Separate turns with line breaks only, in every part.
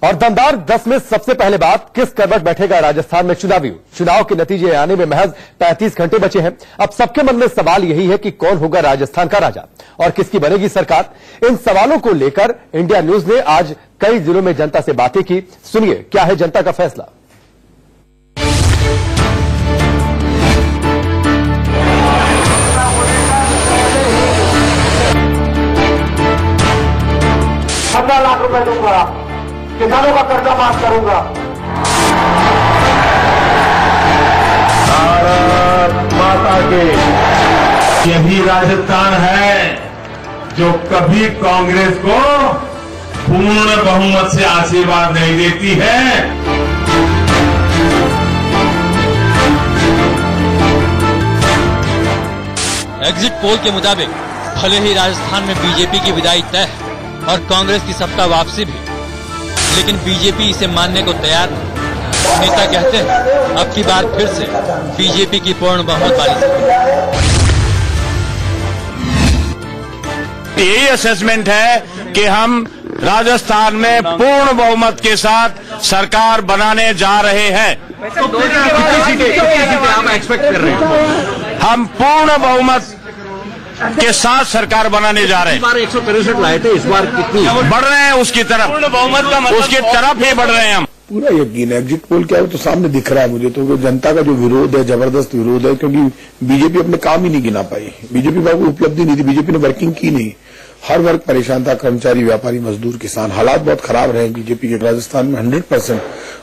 और दमदार 10 में सबसे पहले बात, किस करवट बैठेगा राजस्थान में चुनावी? चुनाव के नतीजे आने में महज 35 घंटे बचे हैं। अब सबके मन में सवाल यही है कि कौन होगा राजस्थान का राजा और किसकी बनेगी सरकार। इन सवालों को लेकर इंडिया न्यूज ने आज कई जिलों में जनता से बातें की। सुनिए क्या है जनता का फैसला।
₹15 लाख दूंगा, किसानों का कर्जा माफ करूंगा। भारत माता के
यही राजस्थान है जो कभी कांग्रेस को पूर्ण बहुमत से आशीर्वाद नहीं देती है।
एग्जिट पोल के मुताबिक भले ही राजस्थान में बीजेपी की विदाई तय है और कांग्रेस की सत्ता वापसी भी, लेकिन बीजेपी इसे मानने को तैयार नहीं। नेता कहते हैं अब की बार फिर से बीजेपी की पूर्ण बहुमत वाली सरकार।
यही असेसमेंट है कि हम राजस्थान में पूर्ण बहुमत के साथ सरकार बनाने जा रहे हैं।
कितनी सीटें आप एक्सपेक्ट कर रहे हैं?
हम पूर्ण बहुमत के साथ सरकार बनाने जा रहे हैं।
इस बार 163 लाए थे, इस बार कितनी?
बढ़ रहे हैं उसकी तरफ, उसकी तरफ ही बढ़ रहे हैं हम।
पूरा यकीन है। एग्जिट पोल क्या है तो सामने दिख रहा है मुझे तो जनता का जो विरोध है, जबरदस्त विरोध है, क्योंकि बीजेपी अपने काम ही नहीं गिना पाई। बीजेपी को उपलब्धि नहीं थी, बीजेपी ने वर्किंग की नहीं। हर वर्ग परेशान था, कर्मचारी, व्यापारी, मजदूर, किसान। हालात बहुत खराब रहे बीजेपी के। राजस्थान में 100%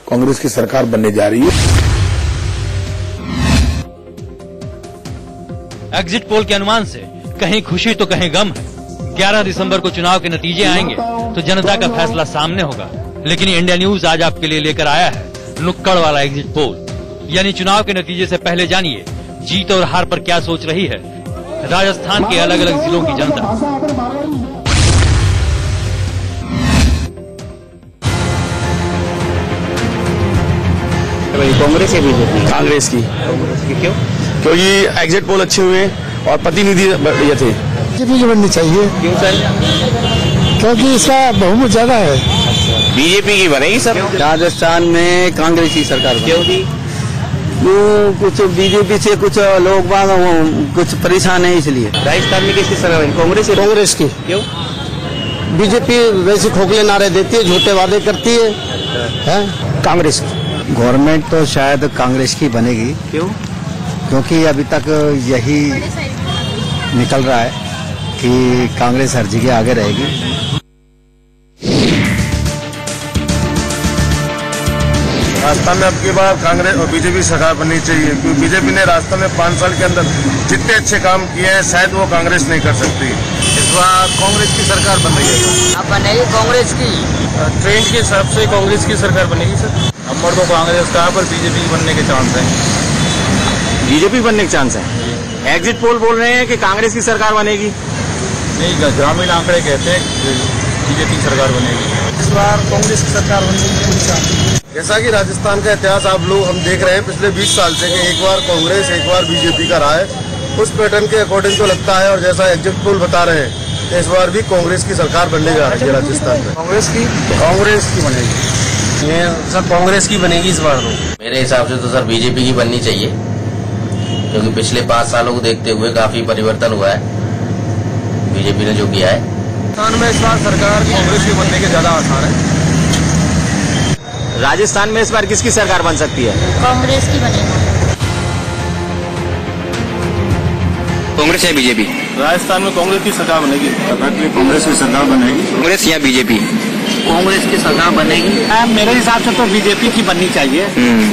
कांग्रेस की सरकार बनने जा रही है।
एग्जिट पोल के अनुमान से कहीं खुशी तो कहीं गम है। 11 दिसंबर को चुनाव के नतीजे आएंगे तो जनता का फैसला सामने होगा। लेकिन इंडिया न्यूज आज आपके लिए लेकर आया है नुक्कड़ वाला एग्जिट पोल, यानी चुनाव के नतीजे से पहले जानिए जीत और हार पर क्या सोच रही है राजस्थान के अलग अलग जिलों की जनता।
कांग्रेस या बीजेपी?
कांग्रेस की।
क्यों?
क्योंकि एग्जिट पोल अच्छे हुए और प्रतिनिधि बढ़िया थे।
बीजेपी की बननी चाहिए।
क्यों सर?
क्योंकि इसका बहुमत ज्यादा है।
बीजेपी की बनेगी सर?
राजस्थान में कांग्रेस की सरकार।
क्यों जी?
कुछ बीजेपी से कुछ लोग कुछ परेशान है, इसलिए।
राजस्थान में किसकी सरकार बनेगी? कांग्रेस?
कांग्रेस की।
क्यों?
बीजेपी वैसे खोखले नारे देती है, झूठे वादे करती है। कांग्रेस की
गवर्नमेंट तो शायद कांग्रेस की बनेगी।
क्यों?
क्योंकि अभी तक यही निकल रहा है कि कांग्रेस हर जगह आगे रहेगी।
राजस्थान में अब की बार कांग्रेस और बीजेपी सरकार बननी चाहिए, क्योंकि बीजेपी ने राजस्थान में 5 साल के अंदर जितने अच्छे काम किए हैं शायद वो कांग्रेस नहीं कर सकती। इस बार कांग्रेस की सरकार बन रही है।
अब बनेगी कांग्रेस की।
ट्रेंड के हिसाब से कांग्रेस की सरकार बनेगी सर। नंबर 2 कांग्रेस का, पर बीजेपी बनने के चांस है।
बीजेपी बनने के चांस है। एग्जिट पोल बोल रहे हैं कि कांग्रेस की सरकार बनेगी।
नहीं, ग्रामीण आंकड़े कहते हैं बीजेपी सरकार बनेगी।
इस बार कांग्रेस की सरकार बनने की पूरी चांस है।
जैसा कि राजस्थान का इतिहास आप लोग हम देख रहे हैं पिछले 20 साल से कि एक बार कांग्रेस एक बार बीजेपी का रहा है। उस पैटर्न के अकॉर्डिंग तो लगता है, और जैसा एग्जिट पोल बता रहे हैं इस बार भी कांग्रेस की सरकार बनने जा रही है राजस्थान में।
कांग्रेस की
बनेगी।
सर कांग्रेस की बनेगी इस बार।
मेरे हिसाब से तो सर बीजेपी की बननी चाहिए, क्योंकि पिछले 5 सालों को देखते हुए काफी परिवर्तन हुआ है बीजेपी ने जो किया है।
राजस्थान में इस बार सरकार कांग्रेस की बनने के ज्यादा आसार है।
राजस्थान में इस बार किसकी सरकार बन सकती है?
कांग्रेस की बनेगी।
कांग्रेस या बीजेपी?
राजस्थान में कांग्रेस की सरकार बनेगी। कांग्रेस की सरकार बनेगी।
कांग्रेस या बीजेपी?
कांग्रेस की सरकार बनेगी।
मेरे हिसाब से तो बीजेपी की बननी चाहिए।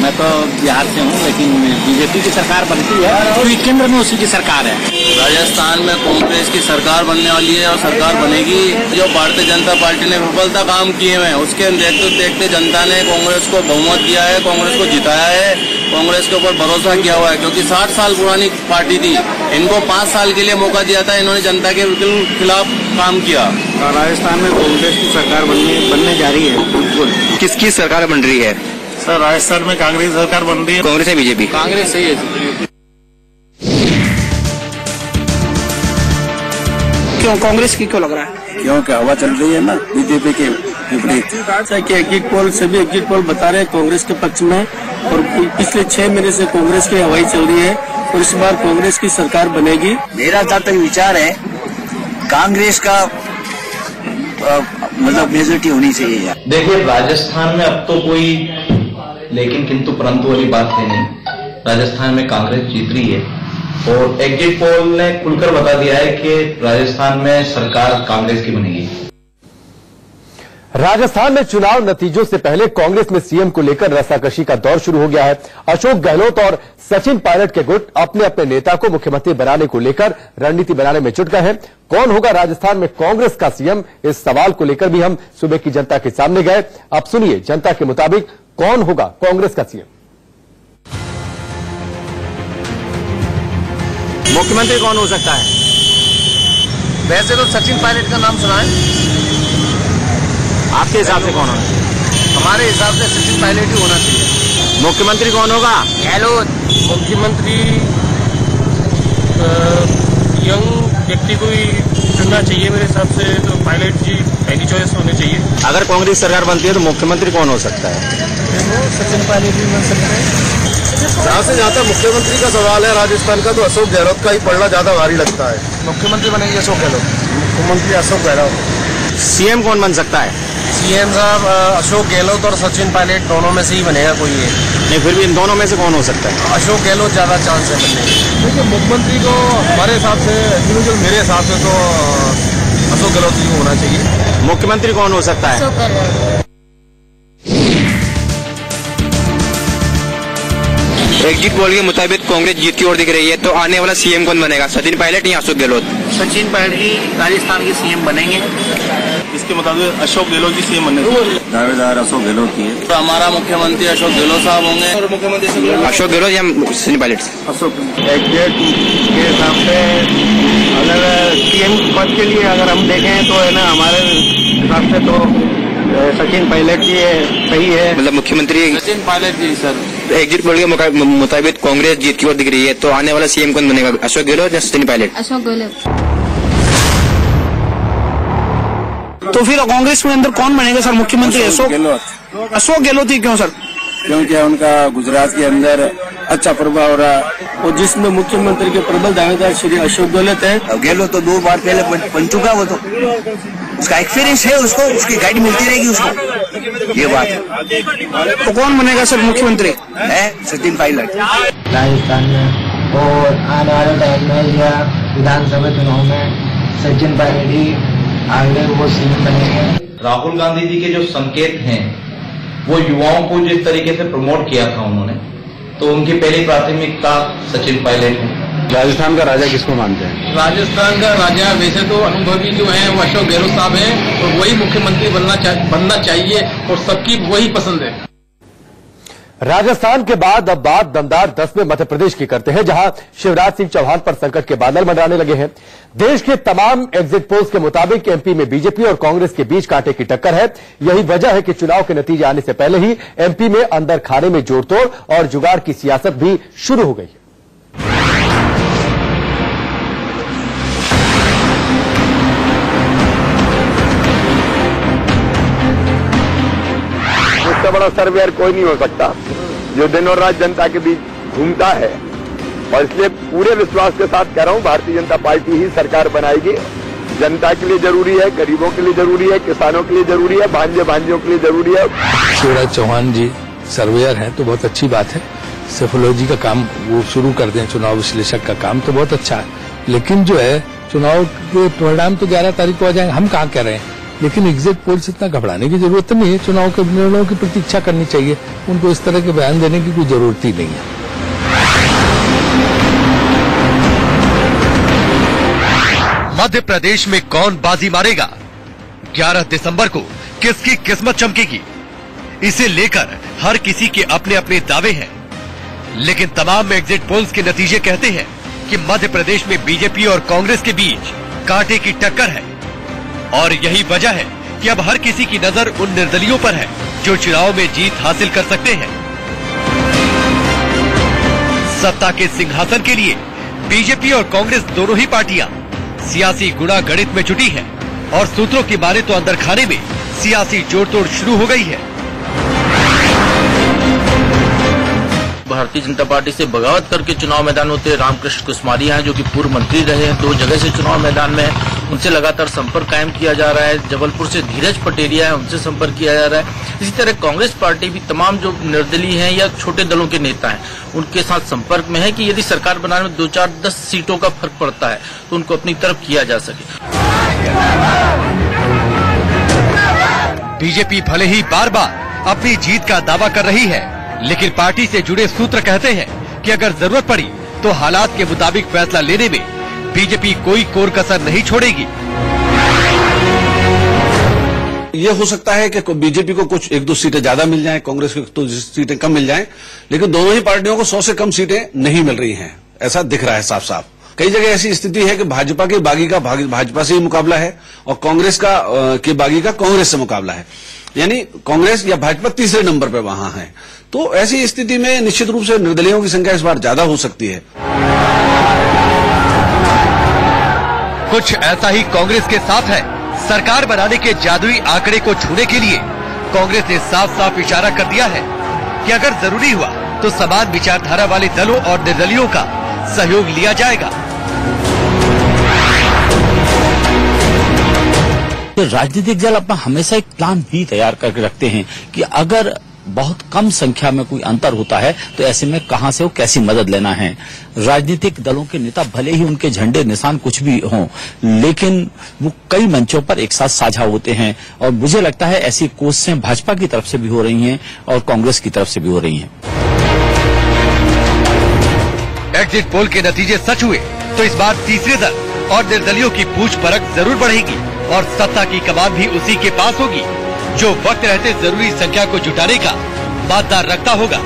मैं तो बिहार से हूँ, लेकिन बीजेपी की सरकार बनती है क्योंकि केंद्र में उसी की सरकार है।
राजस्थान में कांग्रेस की सरकार बनने वाली है और सरकार बनेगी। जो भारतीय जनता पार्टी ने विफलता काम किए हैं उसके देखते देखते जनता ने कांग्रेस को बहुमत दिया है, कांग्रेस को जिताया है, कांग्रेस के ऊपर भरोसा किया हुआ है, क्योंकि 60 साल पुरानी पार्टी थी। इनको 5 साल के लिए मौका दिया था, इन्होंने जनता के बिल्कुल खिलाफ काम किया।
राजस्थान में कांग्रेस की सरकार बनने जा रही है। बिल्कुल।
किसकी सरकार बन रही है?
सर राजस्थान में कांग्रेस सरकार बन रही है।
कांग्रेस या बीजेपी?
कांग्रेस सही है।
क्यों कांग्रेस की क्यों लग रहा है?
क्योंकि हवा चल रही है ना बीजेपी के
विपरीत। एग्जिट पोल सभी एग्जिट पोल बता रहे हैं कांग्रेस के पक्ष में, और पिछले 6 महीने से कांग्रेस की हवाई चल रही है, और इस बार कांग्रेस की सरकार बनेगी।
मेरा जहाँ तक विचार है, कांग्रेस का मतलब मेजोरिटी होनी चाहिए।
देखिए, राजस्थान में अब तो कोई लेकिन किंतु परंतु वाली बात है नहीं। राजस्थान में कांग्रेस जीत रही है, और एग्जिट पोल ने खुलकर बता दिया है कि राजस्थान में सरकार कांग्रेस की बनेगी।
राजस्थान में चुनाव नतीजों से पहले कांग्रेस में सीएम को लेकर रस्साकशी का दौर शुरू हो गया है। अशोक गहलोत और सचिन पायलट के गुट अपने अपने नेता को मुख्यमंत्री बनाने को लेकर रणनीति बनाने में जुट गए हैं। कौन होगा राजस्थान में कांग्रेस का सीएम, इस सवाल को लेकर भी हम सुबह की जनता के सामने गए। अब सुनिए जनता के मुताबिक कौन होगा कांग्रेस का सीएम।
मुख्यमंत्री कौन हो सकता है?
वैसे तो सचिन पायलट का नाम सुना है।
आपके हिसाब से कौन होना चाहिए?
हमारे हिसाब से सचिन पायलट ही होना चाहिए।
मुख्यमंत्री कौन होगा?
गहलोत।
मुख्यमंत्री यंग व्यक्ति को ही चुनना चाहिए मेरे हिसाब से, तो पायलट जी पहली चॉइस होनी चाहिए। अगर कांग्रेस सरकार बनती है तो मुख्यमंत्री कौन हो सकता है? सचिन पायलट भी बन सकता है।
जहाँ तक मुख्यमंत्री का सवाल है राजस्थान का, तो अशोक गहलोत का ही पड़ना ज्यादा भारी लगता है। मुख्यमंत्री बनेंगे अशोक गहलोत।
मुख्यमंत्री अशोक गहलोत। सीएम कौन बन सकता है?
सीएम साहब अशोक गहलोत और सचिन पायलट दोनों में से ही बनेगा कोई एक।
नहीं, फिर भी इन दोनों में से कौन हो सकता है?
अशोक गहलोत ज्यादा चांस है बनने का।
देखिए, मुख्यमंत्री को हमारे हिसाब से, मेरे हिसाब से तो अशोक गहलोत ही होना चाहिए। मुख्यमंत्री कौन हो सकता है?
एग्जिट पोल के मुताबिक कांग्रेस जीत की ओर दिख रही है, तो आने वाला सीएम कौन बनेगा, सचिन पायलट या अशोक गहलोत?
सचिन पायलट ही राजस्थान के सीएम बनेंगे।
इसके मुताबिक अशोक गहलोत जी सीएम बनेंगे। दावेदार अशोक गहलोत की है।
तो हमारा मुख्यमंत्री अशोक गहलोत साहब होंगे, और मुख्यमंत्री
अशोक गहलोत या सचिन पायलट?
अशोक। एग्जिट के हिसाब से अगर सीएम पद के लिए अगर हम देखें तो है ना, हमारे हिसाब से तो सचिन पायलट जी सही है।
मतलब मुख्यमंत्री
सचिन पायलट जी सर।
एग्जिट पोल के मुताबिक कांग्रेस जीत की ओर दिख रही है, तो आने वाला सीएम कौन बनेगा, अशोक गहलोत या सचिन पायलट?
अशोक गहलोत।
तो फिर कांग्रेस में अंदर कौन बनेगा सर मुख्यमंत्री? अशोक गहलोत। अशोक गहलोत ही क्यों सर? क्योंकि उनका गुजरात के अंदर अच्छा प्रभाव हो रहा, और जिसमें मुख्यमंत्री के प्रबल दावेदार श्री अशोक गहलोत है।
गहलोत तो 2 बार पहले बन चुका, वो तो उसका एक्सपीरियंस है, उसको उसकी गाइड मिलती रहेगी उसको, ये बात है।
तो कौन बनेगा सर मुख्यमंत्री?
है सचिन पायलट।
राजस्थान में और आने वाले टाइम में या विधानसभा चुनाव में सचिन पायलट ही आगे वो सीएम बनेंगे।
राहुल गांधी जी के जो संकेत हैं, वो युवाओं को जिस तरीके से प्रमोट किया था उन्होंने, तो उनकी पहली प्राथमिकता सचिन पायलट है।
राजस्थान का राजा किसको मानते हैं?
राजस्थान का राजा वैसे तो अनुभवी जो है वो अशोक गहलोत साहब हैं, और वही मुख्यमंत्री बनना चाहिए, और सबकी वही पसंद है।
राजस्थान के बाद अब बात दमदार 10 में मध्य प्रदेश की करते हैं, जहां शिवराज सिंह चौहान पर संकट के बादल मंडराने लगे हैं। देश के तमाम एग्जिट पोल्स के मुताबिक एमपी में बीजेपी और कांग्रेस के बीच कांटे की टक्कर है। यही वजह है कि चुनाव के नतीजे आने से पहले ही एमपी में अंदर खाने में जोड़तोड़ और जुगाड़ की सियासत भी शुरू हो गई है।
इससे बड़ा सर्वेयर कोई नहीं हो सकता जो दिन और रात जनता के बीच घूमता है, और इसलिए पूरे विश्वास के साथ कह रहा हूं, भारतीय जनता पार्टी ही सरकार बनाएगी। जनता के लिए जरूरी है, गरीबों के लिए जरूरी है, किसानों के लिए जरूरी है, भांजे भांजियों के लिए जरूरी है।
शिवराज चौहान जी सर्वेयर हैं तो बहुत अच्छी बात है। सेफोलॉजी का काम वो शुरू कर दें, चुनाव विश्लेषक का काम तो बहुत अच्छा है, लेकिन जो है चुनाव के परिणाम तो 11 तारीख को आ जाएंगे, हम कहाँ कह रहे हैं। लेकिन एग्जिट पोल से इतना घबराने की जरूरत नहीं है। चुनाव के निर्णयों की प्रतीक्षा करनी चाहिए, उनको इस तरह के बयान देने की कोई जरूरत ही नहीं है।
मध्य प्रदेश में कौन बाजी मारेगा, 11 दिसंबर को किसकी किस्मत चमकेगी, इसे लेकर हर किसी के अपने अपने दावे हैं। लेकिन तमाम एग्जिट पोल्स के नतीजे कहते हैं कि मध्य प्रदेश में बीजेपी और कांग्रेस के बीच कांटे की टक्कर है, और यही वजह है कि अब हर किसी की नजर उन निर्दलियों पर है जो चुनाव में जीत हासिल कर सकते हैं। सत्ता के सिंहासन के लिए बीजेपी और कांग्रेस दोनों ही पार्टियां सियासी गुणा गणित में जुटी हैं, और सूत्रों की माने तो अंदर खाने में सियासी जोड़तोड़ शुरू हो गई है।
भारतीय जनता पार्टी से बगावत करके चुनाव मैदान में उतरे रामकृष्ण कुसमारिया हैं, जो कि पूर्व मंत्री रहे हैं, 2 जगह से चुनाव मैदान में, उनसे लगातार संपर्क कायम किया जा रहा है। जबलपुर से धीरज पटेरिया है, उनसे संपर्क किया जा रहा है। इसी तरह कांग्रेस पार्टी भी तमाम जो निर्दलीय हैं या छोटे दलों के नेता हैं, उनके साथ संपर्क में है कि यदि सरकार बनाने में 2-4-10 सीटों का फर्क पड़ता है तो उनको अपनी तरफ किया जा सके।
बीजेपी भले ही बार बार अपनी जीत का दावा कर रही है, लेकिन पार्टी से जुड़े सूत्र कहते हैं कि अगर जरूरत पड़ी तो हालात के मुताबिक फैसला लेने में बीजेपी कोई कोर कसर नहीं छोड़ेगी।
ये हो सकता है कि बीजेपी को कुछ 1-2 सीटें ज्यादा मिल जाएं, कांग्रेस को तो सीटें कम मिल जाएं, लेकिन दोनों ही पार्टियों को 100 से कम सीटें नहीं मिल रही हैं, ऐसा दिख रहा है साफ साफ। कई जगह ऐसी स्थिति है कि भाजपा के बागी का भाजपा से ही मुकाबला है और कांग्रेस का के बागी का कांग्रेस से मुकाबला है, यानी कांग्रेस या भाजपा तीसरे नंबर पे वहां है। तो ऐसी स्थिति में निश्चित रूप से निर्दलीयों की संख्या इस बार ज्यादा हो सकती है।
कुछ ऐसा ही कांग्रेस के साथ है। सरकार बनाने के जादुई आंकड़े को छूने के लिए कांग्रेस ने साफ साफ इशारा कर दिया है कि अगर जरूरी हुआ तो समान विचारधारा वाले दलों और निर्दलियों का सहयोग लिया जाएगा।
तो राजनीतिक दल अपना हमेशा एक प्लान भी तैयार करके रखते हैं कि अगर बहुत कम संख्या में कोई अंतर होता है तो ऐसे में कहां से वो कैसी मदद लेना है। राजनीतिक दलों के नेता भले ही उनके झंडे निशान कुछ भी हों, लेकिन वो कई मंचों पर एक साथ साझा होते हैं और मुझे लगता है ऐसी कोशिशें भाजपा की तरफ से भी हो रही हैं और कांग्रेस की तरफ से भी हो रही हैं।
एग्जिट पोल के नतीजे सच हुए तो इस बार तीसरे दल और निर्दलियों की पूछ परख जरूर बढ़ेगी और सत्ता की कमान भी उसी के पास होगी जो वक्त रहते जरूरी संख्या को जुटाने का वादा रखता होगा।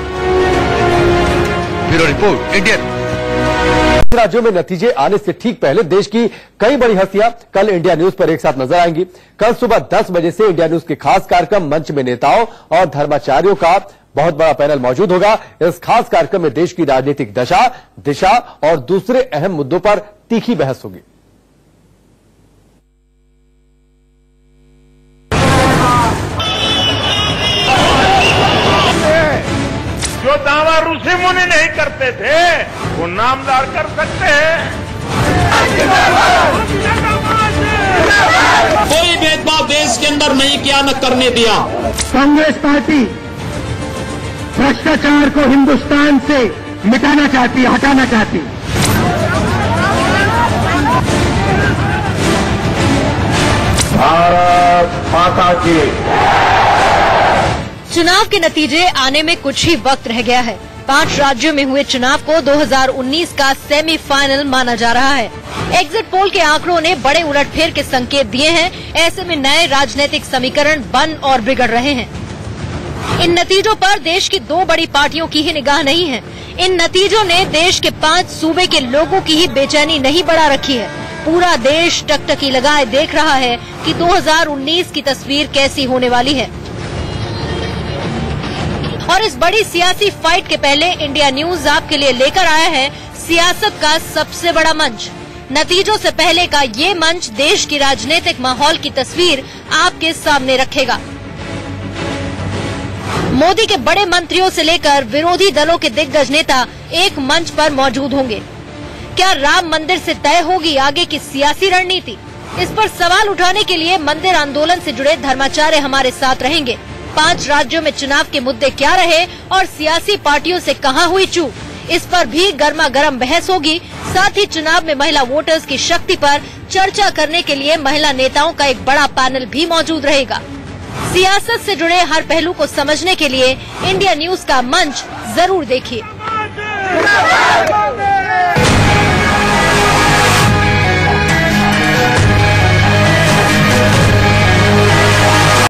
Bureau report, Indian. राज्यों में नतीजे आने से ठीक पहले देश की कई बड़ी हस्तियां कल इंडिया न्यूज पर एक साथ नजर आएंगी। कल सुबह 10 बजे से इंडिया न्यूज के खास कार्यक्रम मंच में नेताओं और धर्माचार्यों का बहुत बड़ा पैनल मौजूद होगा। इस खास कार्यक्रम में देश की राजनीतिक दशा, दिशा और दूसरे अहम मुद्दों पर तीखी बहस होगी।
जो दावा ऋषि मुनि नहीं करते थे वो नामदार कर सकते हैं।
कोई भेदभाव देश के अंदर नहीं किया, न करने दिया।
कांग्रेस पार्टी भ्रष्टाचार को हिंदुस्तान से मिटाना चाहती है, हटाना चाहती है।
भारत माता की।
चुनाव के नतीजे आने में कुछ ही वक्त रह गया है। 5 राज्यों में हुए चुनाव को 2019 का सेमीफाइनल माना जा रहा है। एग्जिट पोल के आंकड़ों ने बड़े उलटफेर के संकेत दिए हैं। ऐसे में नए राजनीतिक समीकरण बन और बिगड़ रहे हैं। इन नतीजों पर देश की 2 बड़ी पार्टियों की ही निगाह नहीं है। इन नतीजों ने देश के 5 सूबे के लोगों की ही बेचैनी नहीं बढ़ा रखी है। पूरा देश टकटकी लगाए देख रहा है कि 2019 की तस्वीर कैसी होने वाली है। और इस बड़ी सियासी फाइट के पहले इंडिया न्यूज आपके लिए लेकर आया है सियासत का सबसे बड़ा मंच। नतीजों से पहले का ये मंच देश की राजनीतिक माहौल की तस्वीर आपके सामने रखेगा। मोदी के बड़े मंत्रियों से लेकर विरोधी दलों के दिग्गज नेता एक मंच पर मौजूद होंगे। क्या राम मंदिर से तय होगी आगे की सियासी रणनीति? इस पर सवाल उठाने के लिए मंदिर आंदोलन से जुड़े धर्माचार्य हमारे साथ रहेंगे। 5 राज्यों में चुनाव के मुद्दे क्या रहे और सियासी पार्टियों से कहां हुई चूक, इस पर भी गर्मा गर्म बहस होगी। साथ ही चुनाव में महिला वोटर्स की शक्ति पर चर्चा करने के लिए महिला नेताओं का एक बड़ा पैनल भी मौजूद रहेगा। सियासत से जुड़े हर पहलू को समझने के लिए इंडिया न्यूज का मंच जरूर देखिए।